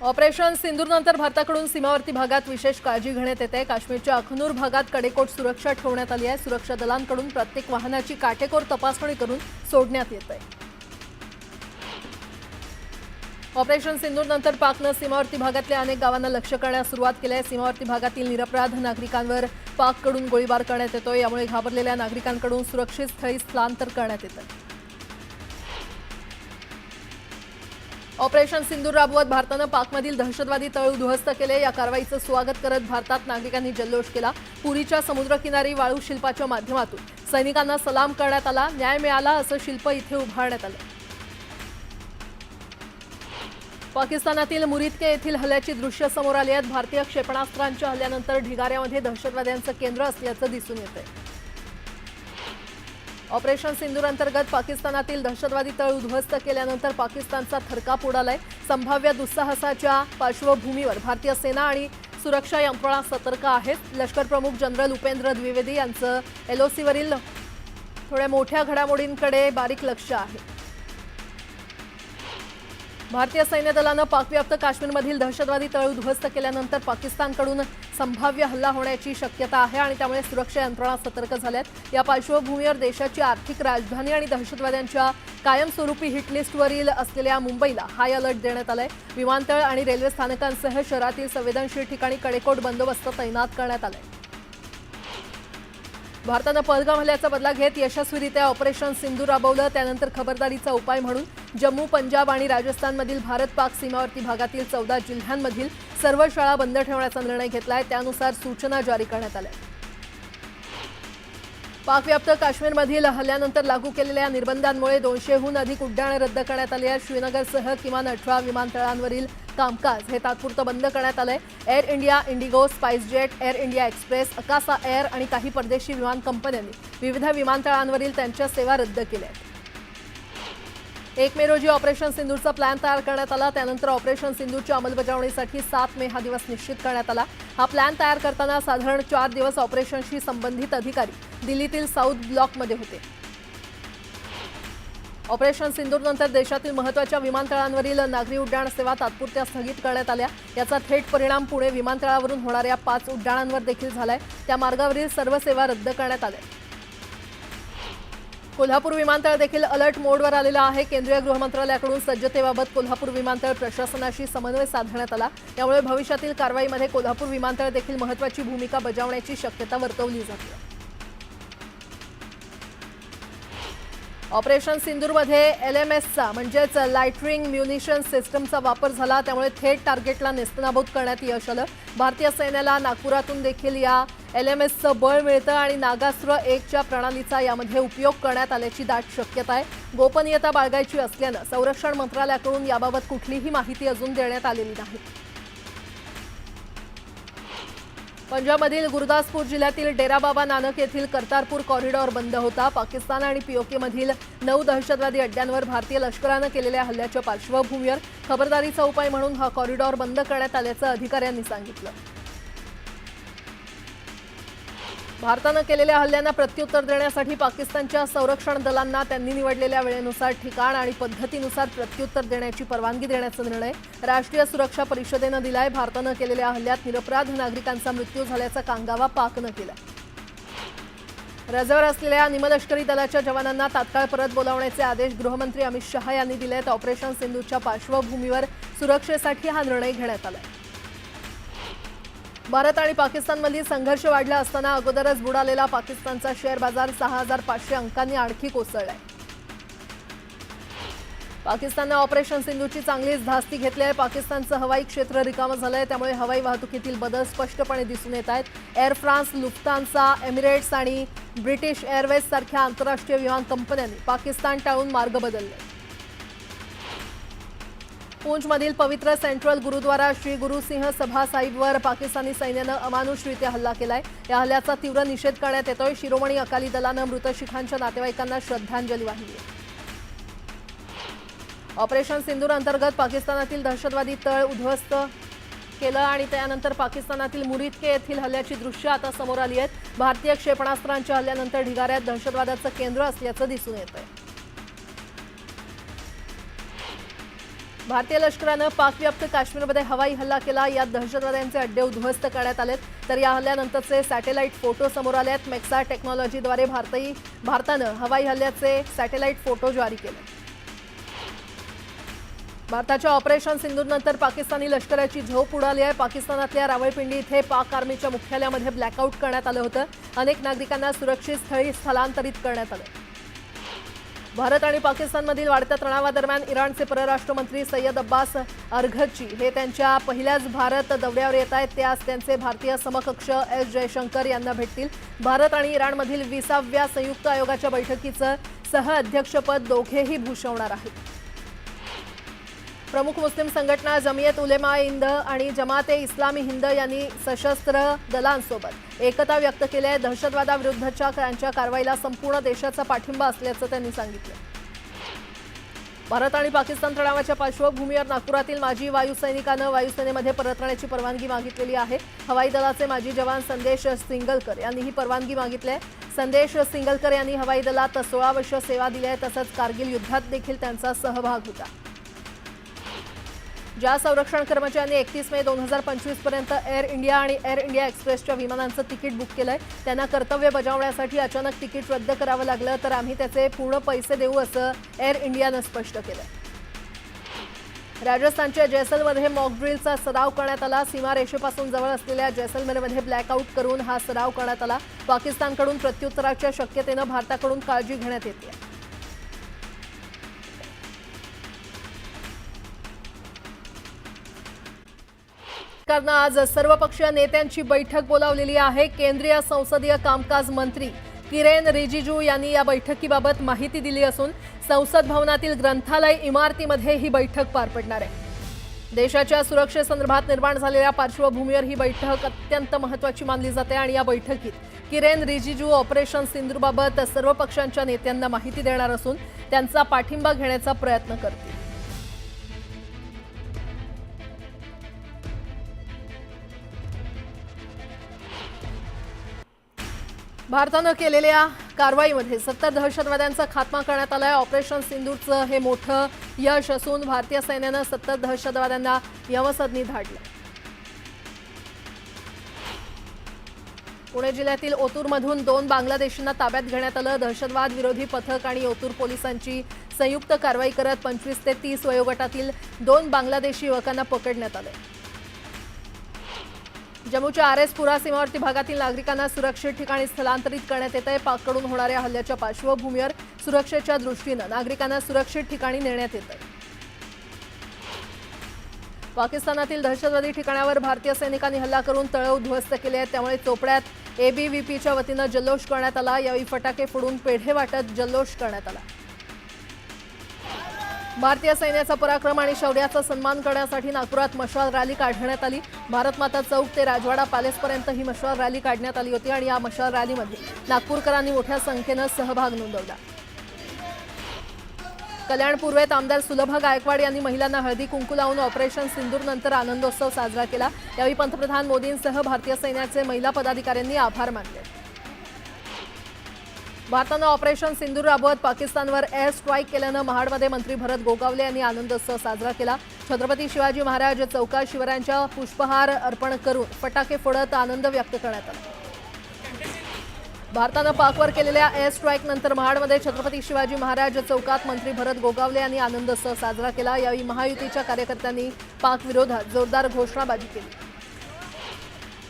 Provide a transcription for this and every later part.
Operation सिंदूरनंतर भारताकडून सीमावर्ती भागात विशेष काळजी घेण्यात येते। काश्मीरच्या अखनूर भागात कडेकोट सुरक्षा ठेवण्यात आली आहे। सुरक्षा दलांकडून प्रत्येक वाहनाची काटेकोर तपासणी करून सोडण्यात येते। ऑपरेशन सिंदूरनंतर पाकने सीमावर्ती भागातल्या अनेक गावांना लक्ष्य करण्यास सुरुवात केली आहे। सीमावर्ती भागातील निरपराध नागरिकांवर पाककडून गोळीबार करण्यात येतोय। यामुळे घाबरलेल्या नागरिकांकडून सुरक्षित स्थळी स्थलांतर करण्यात येतं। ऑपरेशन सिंदूर राबवत भारतानं पाकमधील दहशतवादी तळ उद्ध्वस्त केले। या कारवाईचं स्वागत करत भारतात नागरिकांनी जल्लोष केला। पुरीच्या समुद्रकिनारी वाळू शिल्पाच्या माध्यमातून सैनिकांना सलाम करण्यात आला। न्याय मिळाला असं शिल्प इथे उभारण्यात आलं। पाकिस्तानातील मुरीदके येथील हल्ल्याची दृश्य समोर आली आहेत। भारतीय क्षेपणास्त्रांच्या हल्ल्यानंतर ढिगाऱ्यामध्ये दहशतवाद्यांचं केंद्र असल्याचं दिसून येतंय। ऑपरेशन सिंदूर अंतर्गत पाकिस्तानातील दहशतवादी तळ उद्ध्वस्त केल्यानंतर पाकिस्तानचा थरकाप उडालाय। संभाव्य दुस्साहसाच्या पार्श्वभूमीवर भारतीय सेना आणि सुरक्षा यंत्रणा सतर्क आहेत। लष्कर प्रमुख जनरल उपेंद्र द्विवेदी यांचं एलओसीवरील थोड्या मोठ्या घडामोडींकडे बारीक लक्ष आहे। भारतीय सैन्य दलानं पाकव्याप्त काश्मीरमधील दहशतवादी तळ उद्ध्वस्त केल्यानंतर पाकिस्तानकडून संभाव्य हल्ला होण्याची शक्यता आहे आणि त्यामुळे सुरक्षा यंत्रणा सतर्क झाल्यात। या पार्श्वभूमीवर देशाची आर्थिक राजधानी आणि दहशतवाद्यांच्या कायमस्वरूपी हिटलिस्टवरील असलेल्या मुंबईला हाय अलर्ट देण्यात आलाय। विमानतळ आणि रेल्वे स्थानकांसह शहरातील संवेदनशील ठिकाणी कडेकोट बंदोबस्त तैनात करण्यात आलाय। भारतानं पहलगाम हल्ल्याचा बदला घेत यशस्वीरित्या ऑपरेशन सिंदूर राबवलं। त्यानंतर खबरदारीचा उपाय म्हणून जम्मू, पंजाब आणि राजस्थानमधील भारत-पाक सीमावर्ती भागातील 14 जिल्ह्यांमधील सर्व शाळा बंद ठेवण्याचा निर्णय घेतलाय। त्यानुसार सूचना जारी करण्यात आल्या। पाकव्याप्त काश्मीरमधील हल्ल्यानंतर लागू केलेल्या निर्बंधांमुळे 200हून अधिक उड्डाणे रद्द करण्यात आली आहेत। श्रीनगरसह किमान 18 विमानतळांवरील कामकाज हे तात्पुरतं बंद करण्यात आलंय। Air India, Indigo, SpiceJet, air India express, Akasa air आणि काही परदेशी विमान कंपन्यांनी विविध विमानतळांवरील त्यांच्या सेवा रद्द केल्या आहेत। 1 मे रोजी ऑपरेशन सिंदूरचा प्लॅन तयार करण्यात आला। त्यानंतर ऑपरेशन सिंदूरच्या अंमलबजावणीसाठी 7 मे हा दिवस निश्चित करण्यात आला। हा प्लॅन तयार करताना साधारण 4 दिवस ऑपरेशनशी संबंधित अधिकारी दिल्लीतील साऊथ ब्लॉकमध्ये होते। ऑपरेशन सिंदूरनंतर देशातील महत्त्वाच्या विमानतळांवरील नागरी उड्डाण सेवा तात्पुरत्या स्थगित करण्यात आल्या। याचा थेट परिणाम पुणे विमानतळावरून होणाऱ्या 5 उड्डाणांवर देखील झालाय। त्या मार्गावरील सर्व सेवा रद्द करण्यात आल्या। कोल्हापूर विमानतळ देखील अलर्ट मोडवर आलेलं आहे। केंद्रीय गृह मंत्रालयाकडून सज्जतेबाबत कोल्हापूर विमानतळ प्रशासनाशी समन्वय साधण्यात आला। यामुळे भविष्यातील कारवाईमध्ये कोल्हापूर विमानतळ देखील महत्त्वाची भूमिका बजावण्याची शक्यता वर्तवली जाते। ऑपरेशन सिंदूरमध्ये एलएमएसचा म्हणजेच लाइटरिंग म्युनिशन सिस्टमचा वापर झाला। त्यामुळे थेट टार्गेटला नेस्तनाबूत करण्यात यश आलं। भारतीय सैन्याला नागपुरातून देखील या एलएमएसचं बळ मिळतं आणि नागास्त्र 1च्या प्रणालीचा यामध्ये उपयोग करण्यात आल्याची दाट शक्यता आहे। गोपनीयता बाळगायची असल्यानं संरक्षण मंत्रालयाकडून याबाबत कुठलीही माहिती अजून देण्यात आलेली नाही। पंजाबमधील गुरदासपूर जिल्ह्यातील डेरा बाबा नानक येथील करतारपूर कॉरिडॉर बंद होता। पाकिस्तान आणि पीओकेमधील 9 दहशतवादी अड्ड्यांवर भारतीय लष्करानं केलेल्या हल्ल्याच्या पार्श्वभूमीवर खबरदारीचा उपाय म्हणून हा कॉरिडॉर बंद करण्यात आल्याचं अधिकाऱ्यांनी सांगितलं। भारतानं केलेल्या हल्ल्यांना प्रत्युत्तर देण्यासाठी पाकिस्तानच्या संरक्षण दलांना त्यांनी निवडलेल्या वेळेनुसार, ठिकाण आणि पद्धतीनुसार प्रत्युत्तर देण्याची परवानगी देण्याचा निर्णय राष्ट्रीय सुरक्षा परिषदेनं दिलाय। भारतानं केलेल्या हल्ल्यात निरपराध नागरिकांचा मृत्यू झाल्याचा कांगावा पाकनं केला। रजेवर असलेल्या निमलष्करी दलाच्या जवानांना तात्काळ परत बोलावण्याचे आदेश गृहमंत्री अमित शहा यांनी दिले आहेत। ऑपरेशन सिंधूच्या पार्श्वभूमीवर सुरक्षेसाठी हा निर्णय घेण्यात आला। भारत आणि पाकिस्तानमधील संघर्ष वाढला असताना अगोदरच बुडालेला पाकिस्तानचा शेअर बाजार 6500 अंकांनी आणखी कोसळलाय। पाकिस्ताननं ऑपरेशन सिंधूची चांगलीच धास्ती घेतली आहे। पाकिस्तानचं हवाई क्षेत्र रिकामं झालंय। त्यामुळे हवाई वाहतुकीतील बदल स्पष्टपणे दिसून येत आहेत। एअर फ्रान्स, लुफ्तान्सा, एमिरेट्स आणि ब्रिटिश एअरवेज सारख्या आंतरराष्ट्रीय विमान कंपन्यांनी पाकिस्तान टाळून मार्ग बदलले। पूंछमधील पवित्र सेंट्रल गुरुद्वारा श्री गुरु सिंह सभा साहिबवर पाकिस्तानी सैन्यानं अमानुषरित्या हल्ला केलाय। या हल्ल्याचा तीव्र निषेध करण्यात येतोय। शिरोमणी अकाली दलानं मृत शिखांच्या नातेवाईकांना श्रद्धांजली वाहिली आहे। ऑपरेशन सिंदूर अंतर्गत पाकिस्तानातील दहशतवादी तळ उद्ध्वस्त केलं आणि त्यानंतर पाकिस्तानातील मुरीदके येथील हल्ल्याची दृश्य आता समोर आली आहेत। भारतीय क्षेपणास्त्रांच्या हल्ल्यानंतर ढिगाऱ्यात दहशतवादाचं केंद्र असल्याचं दिसून येतंय। भारतीय लष्करानं पाकव्याप्त काश्मीरमध्ये हवाई हल्ला केला। यात दहशतवाद्यांचे अड्डे उद्ध्वस्त करण्यात आलेत। तर या हल्ल्यानंतरचे सॅटेलाइट फोटो समोर आलेत। मेक्सा टेक्नॉलॉजीद्वारे भारतानं हवाई हल्ल्याचे सॅटेलाइट फोटो जारी केले। भारताच्या ऑपरेशन सिंदूरनंतर पाकिस्तानी लष्कराची झोप उडाली आहे। पाकिस्तानातल्या रावळपिंडी इथे पाक आर्मीच्या मुख्यालयामध्ये ब्लॅकआउट करण्यात आलं होतं। अनेक नागरिकांना सुरक्षित स्थळी स्थलांतरित करण्यात आलं। भारत आणि पाकिस्तानमधील वाढत्या तणावादरम्यान इराणचे परराष्ट्र मंत्री सय्यद अब्बास अरघची हे त्यांच्या पहिल्याच भारत दौऱ्यावर येत आहेत। ते आज त्यांचे भारतीय समकक्ष एस जयशंकर यांना भेटतील। भारत आणि इराणमधील 20व्या संयुक्त आयोगाच्या बैठकीचं सहअध्यक्षपद दोघेही भूषवणार आहेत। प्रमुख मुस्लिम संघटना जमियत उलेमा हिंद आणि जमाते इस्लामी हिंद यांनी सशस्त्र दलांसोबत एकता व्यक्त केली आहे। दहशतवादाविरुद्धच्या त्यांच्या कारवाईला संपूर्ण देशाचा पाठिंबा असल्याचं त्यांनी सांगितलं। भारत आणि पाकिस्तान तणावाच्या पार्श्वभूमीवर नागपुरातील माजी वायुसैनिकानं वायुसेनेमध्ये परतण्याची परवानगी मागितलेली आहे। हवाई दलाचे माजी जवान संदेश सिंगलकर यांनी ही परवानगी मागितली आहे। संदेश सिंगलकर यांनी हवाई दलात 16 वर्ष सेवा दिली आहे। तसंच कारगिल युद्धात देखील त्यांचा सहभाग होता। ज्या संरक्षण कर्मचाऱ्यांनी 31 मे 2025 पर्यंत एअर इंडिया आणि एअर इंडिया एक्सप्रेसच्या विमानांचं तिकीट बुक केलंय त्यांना कर्तव्य बजावण्यासाठी अचानक तिकीट रद्द करावं लागलं तर आम्ही त्याचे पूर्ण पैसे देऊ असं एअर इंडियानं स्पष्ट केलं। राजस्थानच्या जैसलमेरमध्ये मॉक ड्रिलचा सराव करण्यात आला। सीमारेषेपासून जवळ असलेल्या जैसलमेरमध्ये ब्लॅकआउट करून हा सराव करण्यात आला। पाकिस्तानकडून प्रत्युत्तराच्या शक्यतेनं भारताकडून काळजी घेण्यात येते। सरकारनं आज सर्वपक्षीय नेत्यांची बैठक बोलावलेली आहे। केंद्रीय संसदीय कामकाज मंत्री किरेन रिजिजू यांनी या बैठकीबाबत माहिती दिली असून संसद भवनातील ग्रंथालय इमारतीमध्ये ही बैठक पार पडणार आहे। देशाच्या सुरक्षेसंदर्भात निर्माण झालेल्या पार्श्वभूमीवर ही बैठक अत्यंत महत्त्वाची मानली जाते आणि या बैठकीत किरेन रिजिजू ऑपरेशन सिंदूरबाबत सर्व पक्षांच्या नेत्यांना माहिती देणार असून त्यांचा पाठिंबा घेण्याचा प्रयत्न करतील। भारतानं केलेल्या कारवाईमध्ये 70 दहशतवाद्यांचा खात्मा करण्यात आलाय। ऑपरेशन सिंदूरचं हे मोठं यश असून भारतीय सैन्यानं 70 दहशतवाद्यांना यमसदनी धाडलं। पुणे जिल्ह्यातील ओतूरमधून 2 बांगलादेशींना ताब्यात घेण्यात आलं। दहशतवाद विरोधी पथक आणि ओतूर पोलिसांची संयुक्त कारवाई करत 25 ते 30 वयोगटातील 2 बांगलादेशी युवकांना पकडण्यात आलं। जम्मूच्या आरएसपुरा सीमावर्ती भागातील नागरिकांना सुरक्षित ठिकाणी स्थलांतरित करण्यात येत आहे। पाककडून होणाऱ्या हल्ल्याच्या पार्श्वभूमीवर सुरक्षेच्या दृष्टीनं नागरिकांना सुरक्षित ठिकाणी नेण्यात येत आहे। पाकिस्तानातील दहशतवादी ठिकाणावर भारतीय सैनिकांनी हल्ला करून तळ उद्ध्वस्त केले आहेत। त्यामुळे चोपड्यात एबीव्हीपीच्या वतीनं जल्लोष करण्यात आला। यावेळी फटाके फोडून पेढे वाटत जल्लोष करण्यात आला। भारतीय सैन्याचा पराक्रम आणि शौर्याचा सन्मान करण्यासाठी नागपुरात मशाल रॅली काढण्यात आली। भारत माता चौक ते राजवाडा पॅलेसपर्यंत ही मशाल रॅली काढण्यात आली होती आणि या मशाल रॅलीमध्ये नागपूरकरांनी मोठ्या संख्येनं सहभाग नोंदवला। कल्याण पूर्वेत आमदार सुलभा गायकवाड यांनी महिलांना हळदी कुंकू लावून ऑपरेशन सिंदूरनंतर आनंदोत्सव साजरा केला। यावेळी पंतप्रधान मोदींसह भारतीय सैन्याचे महिला पदाधिकाऱ्यांनी आभार मानले। भारतानं ऑपरेशन सिंदूर राबवत पाकिस्तानवर एअर स्ट्राईक केल्यानं महाडमध्ये मंत्री भरत गोगावले यांनी आनंदोत्सव साजरा केला। छत्रपती शिवाजी महाराज चौकात शिवरायांच्या पुष्पहार अर्पण करून फटाके फोडत आनंद व्यक्त करण्यात आला। भारतानं पाकवर केलेल्या एअर स्ट्राईकनंतर महाडमध्ये छत्रपती शिवाजी महाराज चौकात मंत्री भरत गोगावले यांनी आनंदोत्सव साजरा केला। यावेळी महायुतीच्या कार्यकर्त्यांनी पाक विरोधात जोरदार घोषणाबाजी केली।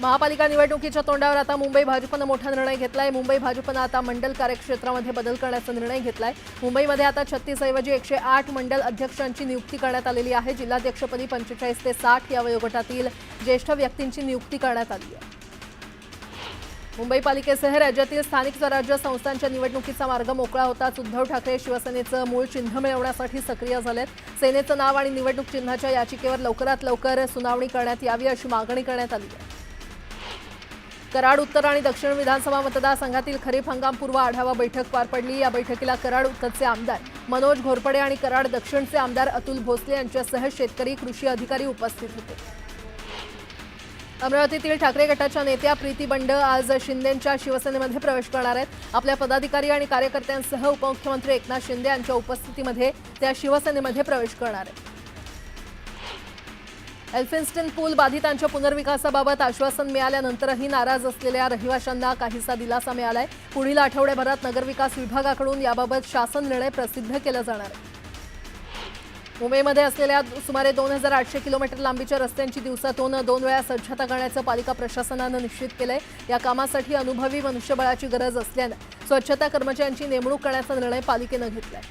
महापालिका निवडणुकीच्या तोंडावर आता मुंबई भाजपनं मोठा निर्णय घेतलाय। मुंबई भाजपनं आता मंडल कार्यक्षेत्रामध्ये बदल करण्याचा निर्णय घेतलाय। मुंबईमध्ये आता 36 ऐवजी 108 मंडल अध्यक्षांची नियुक्ती करण्यात आलेली आहे। जिल्हाध्यक्षपदी 45 ते 60 या वयोगटातील ज्येष्ठ व्यक्तींची नियुक्ती करण्यात आली आहे। मुंबई पालिकेसह राज्यातील स्थानिक स्वराज्य संस्थांच्या निवडणुकीचा मार्ग मोकळा होताच उद्धव ठाकरे शिवसेनेचं मूळ चिन्ह मिळवण्यासाठी सक्रिय झालेत। सेनेचं नाव आणि निवडणूक चिन्हाच्या याचिकेवर लवकरात लवकर सुनावणी करण्यात यावी अशी मागणी करण्यात आली आहे। कराड उत्तर आणि दक्षिण विधानसभा मतदारसंघातील खरीप हंगामपूर्व आढावा बैठक पार पडली। या बैठकीला कराड उत्तरचे आमदार मनोज घोरपडे आणि कराड दक्षिणचे आमदार अतुल भोसले यांच्यासह शेतकरी कृषी अधिकारी उपस्थित होते। अमरावतीतील ठाकरे गटाच्या नेत्या प्रीती बंड आज शिंदेंच्या शिवसेनेमध्ये प्रवेश करणार आहेत। आपल्या पदाधिकारी आणि कार्यकर्त्यांसह उपमुख्यमंत्री एकनाथ शिंदे यांच्या उपस्थितीमध्ये त्या शिवसेनेमध्ये प्रवेश करणार आहेत। एल्फिन्स्टन पूल बाधितांच्या पुनर्विकासाबाबत आश्वासन मिळाल्यानंतरही नाराज असलेल्या रहिवाशांना काहीसा दिलासा मिळालाय। पुढील आठवड्याभरात नगरविकास विभागाकडून याबाबत शासन निर्णय प्रसिद्ध केला जाणार आहे। मुंबईमध्ये असलेल्या सुमारे 2800 किलोमीटर लांबीच्या रस्त्यांची दिवसातून 2 वेळा स्वच्छता करण्याचं पालिका प्रशासनानं निश्चित केलंय। या कामासाठी अनुभवी मनुष्यबळाची गरज असल्यानं स्वच्छता कर्मचाऱ्यांची नेमणूक करण्याचा निर्णय पालिकेनं घेतलाय।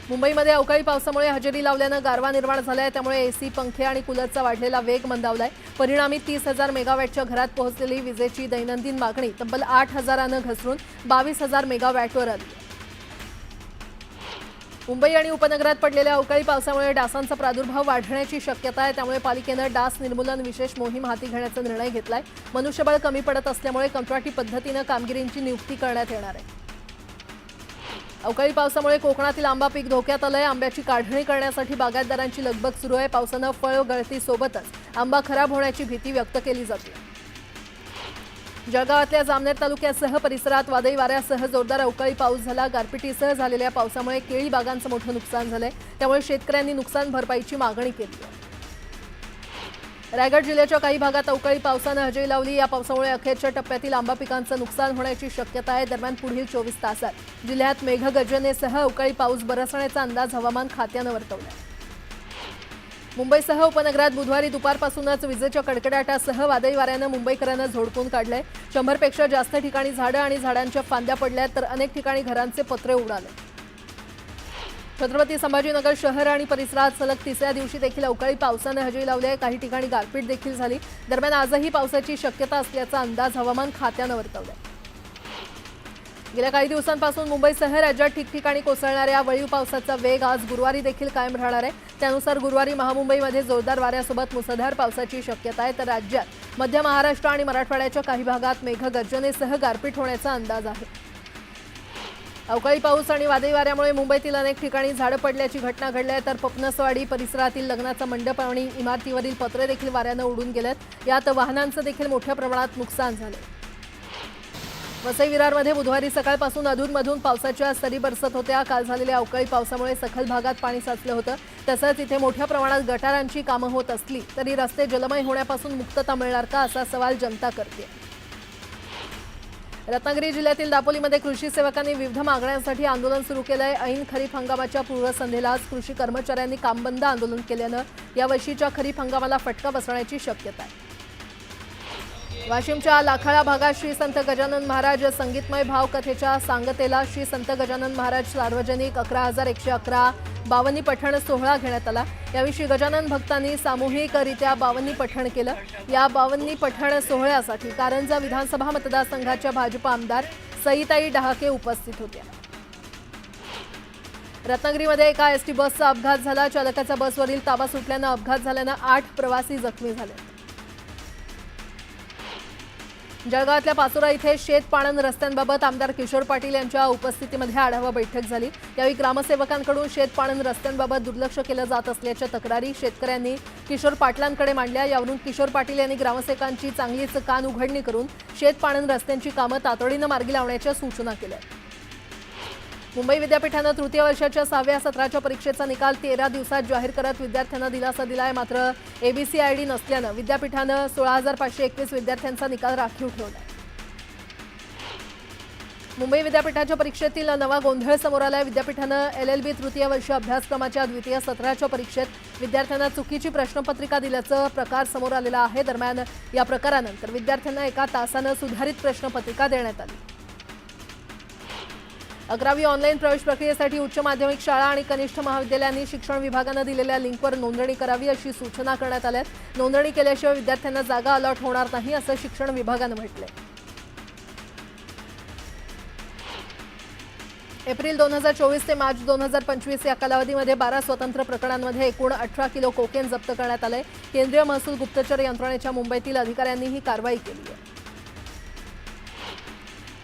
मुंबईमध्ये अवकाळी पावसामुळे हजेरी लावल्यानं गारवा निर्माण झालाय। त्यामुळे एसी, पंखे आणि कूलरचा वाढलेला वेग मंदावलाय। परिणामी 30,000 मेगावॅटच्या घरात पोहोचलेली विजेची दैनंदिन मागणी तब्बल 8,000नं घसरून 22,000 मेगावॅटवर आली। मुंबई आणि उपनगरात पडलेल्या अवकाळी पावसामुळे डासांचा प्रादुर्भाव वाढण्याची शक्यता आहे। त्यामुळे पालिकेनं डास निर्मूलन विशेष मोहीम हाती घेण्याचा निर्णय घेतलाय। मनुष्यबळ कमी पडत असल्यामुळे कंत्राटी पद्धतीनं कामगिरींची नियुक्ती करण्यात येणार आहे। अवकाळी पावसामुळे कोकणातील आंबा पीक धोक्यात आलंय। आंब्याची काढणी करण्यासाठी बागायतदारांची लगबग सुरू आहे। पावसानं फळ गळतीसोबतच आंबा खराब होण्याची भीती व्यक्त केली जाते। जळगावातल्या जामनेर तालुक्यासह परिसरात वादळी वाऱ्यासह जोरदार अवकाळी पाऊस झाला। गारपिटीसह झालेल्या पावसामुळे केळी बागांचं मोठं नुकसान झालंय। त्यामुळे शेतकऱ्यांनी नुकसान भरपाईची मागणी केली आहे। रायगड जिल्ह्याच्या काही भागात अवकाळी पावसानं हजेरी लावली। या पावसामुळे अखेरच्या टप्प्यातील आंबा पिकांचं नुकसान होण्याची शक्यता आहे। दरम्यान पुढील 24 तासात जिल्ह्यात मेघगर्जनेसह अवकाळी पाऊस बरसण्याचा अंदाज हवामान खात्यानं वर्तवला आहे। मुंबईसह उपनगरात बुधवारी दुपारपासूनच विजेच्या कडकडाटासह वादळी वाऱ्यानं मुंबईकरांना झोडपून काढलंय। 100पेक्षा जास्त ठिकाणी झाडं आणि झाडांच्या फांद्या पडल्यात, तर अनेक ठिकाणी घरांचे पत्रे उडाले। छत्रपती संभाजीनगर शहर आणि परिसरात सलग तिसऱ्या दिवशी देखील अवकाळी पावसानं हजेरी लावली आहे। काही ठिकाणी गारपीट देखील झाली। दरम्यान आजही पावसाची शक्यता असल्याचा अंदाज हवामान खात्यानं वर्तवला आहे। गेल्या काही दिवसांपासून मुंबईसह राज्यात ठिकठिकाणी कोसळणाऱ्या वळीव पावसाचा वेग आज गुरुवारी देखील कायम राहणार आहे। त्यानुसार गुरुवारी महामुंबईमध्ये जोरदार वाऱ्यासोबत मुसळधार पावसाची शक्यता आहे, तर राज्यात मध्य महाराष्ट्र आणि मराठवाड्याच्या काही भागात मेघगर्जनेसह गारपीट होण्याचा अंदाज आहे। अवकाळी पाऊस आणि वादळी वाऱ्यामुळे मुंबईतील अनेक ठिकाणी झाडं पडल्याची घटना घडली आहे, तर पपनसवाडी परिसरातील लग्नाचा मंडप आणि इमारतीवरील पत्रे देखील वाऱ्यानं उडून गेलेत। यात वाहनांचं देखील मोठ्या प्रमाणात नुकसान झालं। वसई विरारमध्ये बुधवारी सकाळपासून अधूनमधून पावसाच्या सरी बरसत होत्या। काल झालेल्या अवकाळी पावसामुळे सखल भागात पाणी साचलं होतं। तसंच इथे मोठ्या प्रमाणात गटारांची कामं होत असली तरी रस्ते जलमय होण्यापासून मुक्तता मिळणार का, असा सवाल जनता करते। रत्नागिरी जिल्ह्यातील दापोलीमध्ये कृषी सेवकांनी विविध मागण्यांसाठी आंदोलन सुरू केलंय। ऐन खरीप हंगामाच्या पूर्वसंध्येलाच कृषी कर्मचाऱ्यांनी कामबंद आंदोलन केल्यानं यावर्षीच्या खरीप हंगामाला फटका बसण्याची शक्यता आहे। वाशिमच्या लाखाळा भागात श्री संत गजानन महाराज संगीतमय भावकथेच्या सांगतेला श्री संत गजानन महाराज सार्वजनिक 11,111 बावन्नी पठण सोहळा घेण्यात आला। यावेळी श्री गजानन भक्तांनी सामूहिकरित्या बावन्नी पठण केलं। या बावन्नी पठण सोहळ्यासाठी कारंजा विधानसभा मतदारसंघाच्या भाजप आमदार सईताई डहाके उपस्थित होत्या। रत्नागिरीमध्ये एका एसटी बसचा अपघात झाला। चालकाचा बसवरील ताबा सुटल्यानं अपघात झाल्यानं 8 प्रवासी जखमी झाले। जळगावातल्या पाचोरा इथे शेतपाणंद रस्त्यांबाबत आमदार किशोर पाटील यांच्या उपस्थितीमध्ये आढावा बैठक झाली। यावेळी ग्रामसेवकांकडून शेतपाणंद रस्त्यांबाबत दुर्लक्ष केलं जात असल्याच्या तक्रारी शेतकऱ्यांनी किशोर पाटलांकडे मांडल्या। यावरून किशोर पाटील यांनी ग्रामसेवकांची चांगलीच कान उघडणी करून शेतपाणंद रस्त्यांची कामं तातडीनं मार्गी लावण्याच्या सूचना केल्या। मुंबई विद्यापीठानं तृतीय वर्षाच्या 6व्या सत्राच्या परीक्षेचा निकाल 13 दिवसात जाहीर करत विद्यार्थ्यांना दिलासा दिलाय। मात्र एबीसीआयडी नसल्यानं विद्यापीठानं 16,521 विद्यार्थ्यांचा निकाल राखीव ठेवला। मुंबई विद्यापीठाच्या परीक्षेतील नवा गोंधळ समोर आलाय। विद्यापीठानं LLB तृतीय वर्ष अभ्यासक्रमाच्या द्वितीय सत्राच्या परीक्षेत विद्यार्थ्यांना चुकीची प्रश्नपत्रिका दिल्याचं प्रकार समोर आलेला आहे। दरम्यान या प्रकारानंतर विद्यार्थ्यांना 1 तासानं सुधारित प्रश्नपत्रिका देण्यात आली। 11वी ऑनलाईन प्रवेश प्रक्रियेसाठी उच्च माध्यमिक शाळा आणि कनिष्ठ महाविद्यालयांनी शिक्षण विभागानं दिलेल्या लिंकवर नोंदणी करावी अशी सूचना करण्यात आल्या। नोंदणी केल्याशिवाय विद्यार्थ्यांना जागा अलॉट होणार नाही असं शिक्षण विभागानं म्हटलंय। एप्रिल 2024 ते मार्च 2025 या कालावधीमध्ये 12 स्वतंत्र प्रकरणांमध्ये एकूण 18 किलो कोकेन जप्त करण्यात आले। केंद्रीय महसूल गुप्तचर यंत्रणेच्या मुंबईतील अधिकाऱ्यांनी ही कारवाई केली आहे।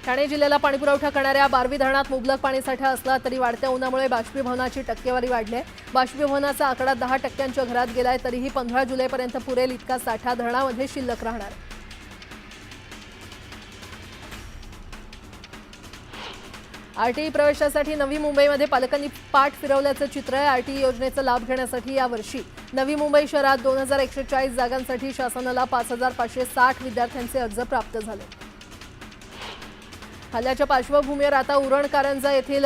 ठाणे जिल्ह्याला पाणीपुरवठा करणाऱ्या बारवी धरणात मुबलक पाणीसाठा असला तरी वाढत्या उन्हामुळे बाष्पीभवनाची टक्केवारी वाढली आहे। बाष्पीभवनाचा आकडा 10%च्या घरात गेलाय, तरीही 15 जुलैपर्यंत पुरेल इतका साठा धरणामध्ये शिल्लक राहणार आहे। आरटीई प्रवेशासाठी नवी मुंबईमध्ये पालकांनी पाठ फिरवल्याचं चित्र आहे। आरटीई योजनेचा लाभ घेण्यासाठी यावर्षी नवी मुंबई शहरात 2140 जागांसाठी शासनाला 5560 विद्यार्थ्यांचे अर्ज प्राप्त झाले। हल्ल्याच्या पार्श्वभूमीवर आता उरण कारंजा येथील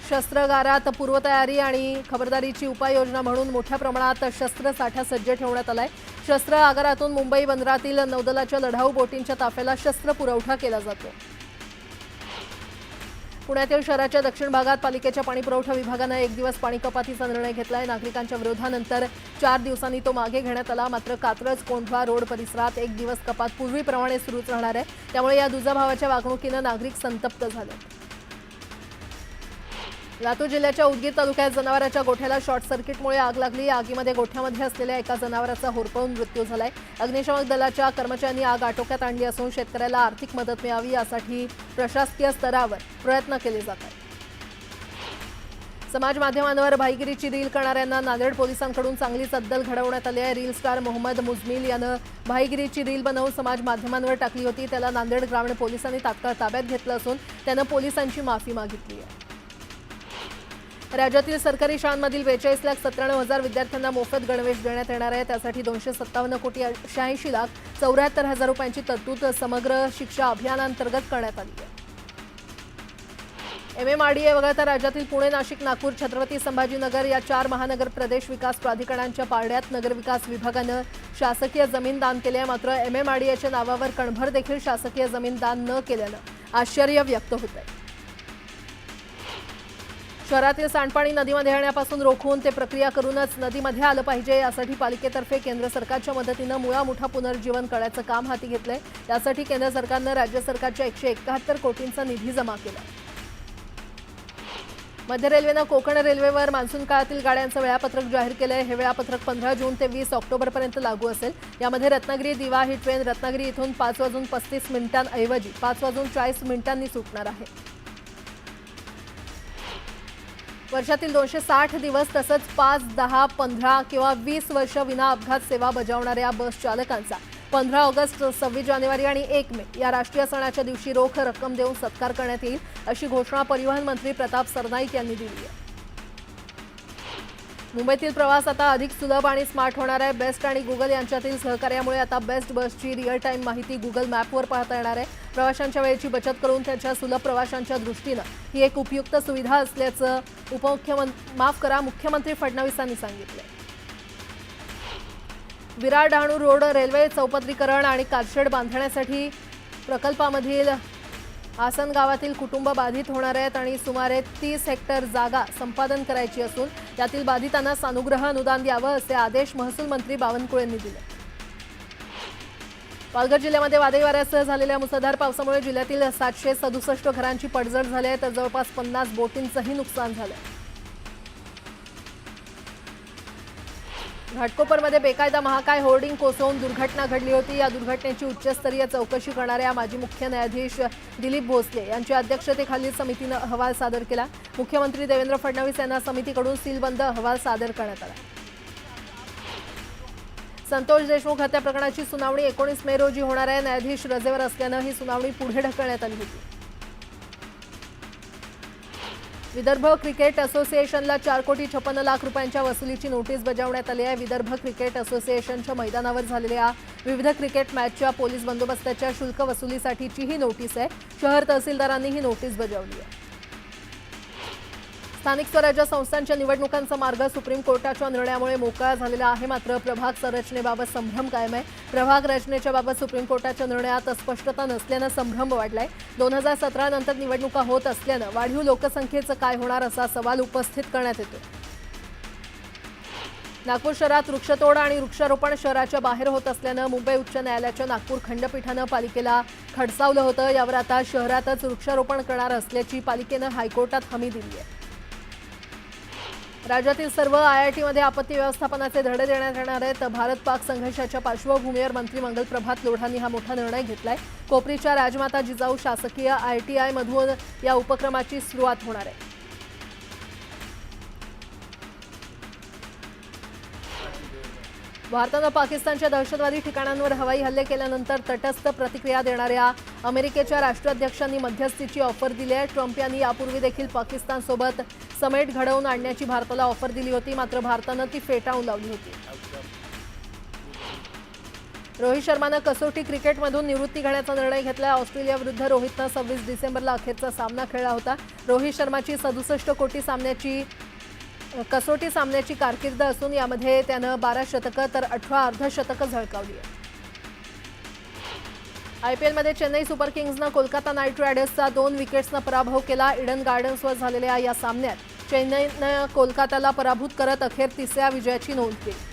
शस्त्रागारात पूर्वतयारी आणि खबरदारीची उपाययोजना म्हणून मोठ्या प्रमाणात शस्त्रसाठा सज्ज ठेवण्यात आलाय। शस्त्र आगारातून मुंबई बंदरातील नौदलाच्या लढाऊ बोटींच्या ताफ्याला शस्त्र पुरवठा केला जातो। पुण्यातील शहराच्या दक्षिण भागात पालिकेच्या पाणीपुरवठा विभागानं 1 दिवस पाणी कपातीचा निर्णय घेतलाय। नागरिकांच्या विरोधानंतर 4 दिवसांनी तो मागे घेण्यात आला। मात्र कात्रज कोंढवा रोड परिसरात 1 दिवस कपात पूर्वीप्रमाणे सुरूच राहणार आहे। त्यामुळे या दुजाभावाच्या वागणुकीनं नागरिक संतप्त झाले। लातूर जिल्ह्याच्या उदगीर तालुक्यात जनावरांच्या गोठ्याला शॉर्ट सर्किटमुळे आग लागली। आगीमध्ये गोठ्यामध्ये असलेल्या एका जनावराचा होरपळून मृत्यू झालाय। अग्निशमन दलाच्या कर्मचाऱ्यांनी आग आटोक्यात आणली असून शेतकऱ्याला आर्थिक मदत मिळावी यासाठी प्रशासकीय स्तरावर प्रयत्न केले जात आहेत। समाज माध्यमांवर भाईगिरीची रील करणाऱ्यांना नांदेड पोलिसांकडून चांगलीच अद्दल घडवण्यात आली आहे। रील स्टार मोहम्मद मुजमिल यानं भाईगिरीची रील बनवून समाज माध्यमांवर टाकली होती। त्याला नांदेड ग्रामीण पोलिसांनी तात्काळ ताब्यात घेतलं असून त्यानं पोलिसांची माफी मागितली आहे। राज्यातील सरकारी शाळांमधील 42,97,000 विद्यार्थ्यांना मोफत गणवेश देण्यात येणार आहे। त्यासाठी 257,86,74,000 रुपयांची तरतूद समग्र शिक्षा अभियानांतर्गत करण्यात आली आहे। MMRDA वगळता राज्यातील पुणे, नाशिक, नागपूर, छत्रपती संभाजीनगर या 4 महानगर प्रदेश विकास प्राधिकरणांच्या पारड्यात नगरविकास विभागानं शासकीय जमीन दान केली आहे। मात्र MMRDAच्या नावावर कणभर देखील शासकीय जमीन दान न केल्यानं आश्चर्य व्यक्त होत आहे। शहरातील सांडपाणी नदीमध्ये येण्यापासून रोखून ते प्रक्रिया करूनच नदीमध्ये आलं पाहिजे यासाठी पालिकेतर्फे केंद्र सरकारच्या मदतीनं मुळामुठा पुनर्जीवन करण्याचं काम हाती घेतलंय। त्यासाठी केंद्र सरकारनं राज्य सरकारच्या 171 कोटींचा निधी जमा केला। मध्य रेल्वेनं कोकण रेल्वेवर मान्सून काळातील गाड्यांचं वेळापत्रक जाहीर केलंय। हे वेळापत्रक 15 जून ते 20 ऑक्टोबरपर्यंत लागू असेल। यामध्ये रत्नागिरी दिवा ही ट्रेन रत्नागिरी इथून 5:35 ऐवजी 5:40 सुटणार आहे। वर्षातील 260 दिवस तसंच 5, 10, 15 किंवा 20 वर्ष विना अपघात सेवा बजावणाऱ्या बस चालकांचा 15 ऑगस्ट, 26 जानेवारी आणि 1 मे या राष्ट्रीय सणाच्या दिवशी रोख रक्कम देऊन सत्कार करण्यात येईल अशी घोषणा परिवहन मंत्री प्रताप सरनाईक यांनी दिली आहे। मुंबईतील प्रवास आता अधिक सुलभ आणि स्मार्ट होणार आहे। बेस्ट आणि गुगल यांच्यातील सहकार्यामुळे आता बेस्ट बसची रिअल टाइम माहिती गुगल मॅपवर पाहता येणार आहे। प्रवाशांच्या वेळेची बचत करून त्यांच्या सुलभ प्रवाशांच्या दृष्टीनं ही एक उपयुक्त सुविधा असल्याचं मुख्यमंत्री फडणवीसांनी सांगितलं। विरार डहाणू रोड रेल्वे चौपदरीकरण आणि कारशेड बांधण्यासाठी प्रकल्पामधील आसन गावातील कुटुंब बाधित होणार आहेत आणि सुमारे 30 हेक्टर जागा संपादन करायची असून त्यातील बाधितांना सानुग्रह अनुदान द्यावं असे आदेश महसूल मंत्री बावनकुळे यांनी दिले। पालघर जिल्ह्यामध्ये वादळी वाऱ्यासह झालेल्या मुसळधार पावसामुळे जिल्ह्यातील 767 घरांची पडझड झाली आहे तर जवळपास 50 बोटींचंही नुकसान झालं आहे। घाटकोपरमध्ये बेकायदा महाकाय होर्डिंग कोसळून दुर्घटना घडली होती। या दुर्घटनेची उच्चस्तरीय चौकशी करणाऱ्या माजी मुख्य न्यायाधीश दिलीप भोसले यांच्या अध्यक्षतेखालील समितीनं अहवाल सादर केला। मुख्यमंत्री देवेंद्र फडणवीस यांना समितीकडून सीलबंद अहवाल सादर करण्यात आला। संतोष देशमुख हत्या प्रकरणाची सुनावणी 19 मे रोजी होणार आहे। न्यायाधीश रजेवर असल्यानं ही सुनावणी पुढे ढकलण्यात आली होती। विदर्भ क्रिकेट असोसिएशनला 4,56,00,000 रुपयांच्या वसुलीची नोटीस बजावण्यात आली आहे। विदर्भ क्रिकेट असोसिएशनच्या मैदानावर झालेल्या विविध क्रिकेट मॅचच्या पोलीस बंदोबस्ताच्या शुल्क वसुलीसाठीची ही नोटीस आहे। शहर तहसीलदारांनी ही नोटीस बजावली आहे। स्थानिक स्वराज्य संस्थांच्या निवडणुकांचा मार्ग सुप्रीम कोर्टाच्या निर्णयामुळे मोकळा झालेला आहे। मात्र प्रभाग संरचनेबाबत संभ्रम कायम आहे। प्रभाग रचनेच्या बाबत सुप्रीम कोर्टाच्या निर्णयात स्पष्टता नसल्यानं संभ्रम वाढलाय। 2017 नंतर निवडणुका होत असल्यानं वाढीव लोकसंख्येचं काय होणार असा सवाल उपस्थित करण्यात येतो। नागपूर शहरात वृक्षतोड आणि वृक्षारोपण शहराच्या बाहेर होत असल्यानं मुंबई उच्च न्यायालयाच्या नागपूर खंडपीठानं पालिकेला खडसावलं होतं। यावर आता शहरातच वृक्षारोपण करणार असल्याची पालिकेनं हायकोर्टात हमी दिली आहे। राज्यातील सर्व IIT-मध्ये आपत्ती व्यवस्थापनाचे धडे देण्यात येणार आहेत। भारत पाक संघर्षाच्या पार्श्वभूमीवर मंत्री मंगल प्रभात लोढांनी हा मोठा निर्णय घेतलाय। कोपरीच्या राजमाता जिजाऊ शासकीय ITI मधून या उपक्रमाची सुरुवात होणार आहे। भारतानं पाकिस्तानच्या दहशतवादी ठिकाणांवर हवाई हल्ले केल्यानंतर तटस्थ प्रतिक्रिया देणाऱ्या अमेरिकेच्या राष्ट्राध्यक्षांनी मध्यस्थीची ऑफर दिली आहे। ट्रम्प यांनी यापूर्वी देखील पाकिस्तानसोबत समेट घडवून आणण्याची भारताला ऑफर दिली होती, मात्र भारतानं ती फेटाळून लावली होती। रोहित शर्मानं कसोटी क्रिकेटमधून निवृत्ती घेण्याचा निर्णय घेतला। ऑस्ट्रेलियाविरुद्ध रोहितनं 26 डिसेंबरला अखेरचा सामना खेळला होता। रोहित शर्माची 67 कसोटी सामन्याची कारकीर्द असून यामध्ये त्यानं 12 शतकं तर 18 अर्धशतकं झळकावली आहेत। आयपीएलमध्ये चेन्नई सुपर किंग्सनं कोलकाता नाईट रायडर्सचा 2 विकेट्सनं पराभव केला। ईडन गार्डन्सवर झालेल्या या सामन्यात चेन्नईनं कोलकाताला पराभूत करत अखेर 3ऱ्या विजयाची नोंद केली।